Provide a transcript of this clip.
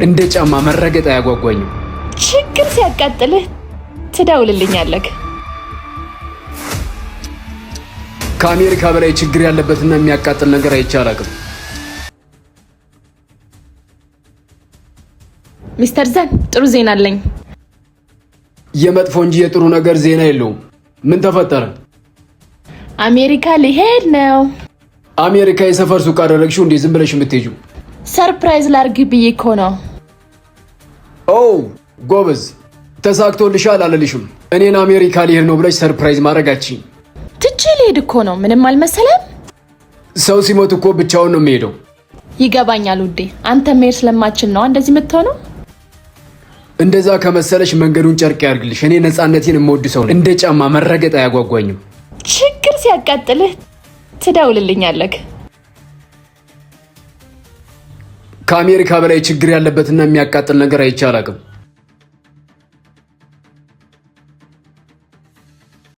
እንደ ጫማ መረገጥ አያጓጓኝም። ችግር ሲያቃጥልህ ትደውልልኛለህ። ከአሜሪካ በላይ ችግር ያለበትና የሚያቃጥል ነገር አይቼ አላውቅም። ሚስተር ዘን ጥሩ ዜና አለኝ። የመጥፎ እንጂ የጥሩ ነገር ዜና የለውም። ምን ተፈጠረ? አሜሪካ ሊሄድ ነው። አሜሪካ የሰፈር ሱቅ አደረግሽው እንዴ? ዝም ብለሽ የምትሄጂው? ሰርፕራይዝ ላርግ ብዬ እኮ ነው። ኦ ጎበዝ፣ ተሳክቶልሻል አልልሽም። እኔን አሜሪካ ሊሄድ ነው ብለሽ ሰርፕራይዝ ማድረጋችኝ። ትቼ ልሄድ እኮ ነው። ምንም አልመሰለም። ሰው ሲሞት እኮ ብቻውን ነው የሚሄደው። ይገባኛል ውዴ፣ አንተ መሄድ ስለማችል ነው እንደዚህ የምትሆነው። እንደዛ ከመሰለሽ መንገዱን ጨርቅ ያርግልሽ። እኔ ነፃነቴን የምወድ ሰው ነኝ። እንደ ጫማ መረገጥ አያጓጓኝም። ችግር ሲያቃጥልህ ትደውልልኛለህ። ከአሜሪካ በላይ ችግር ያለበትና የሚያቃጥል ነገር አይቼ አላውቅም።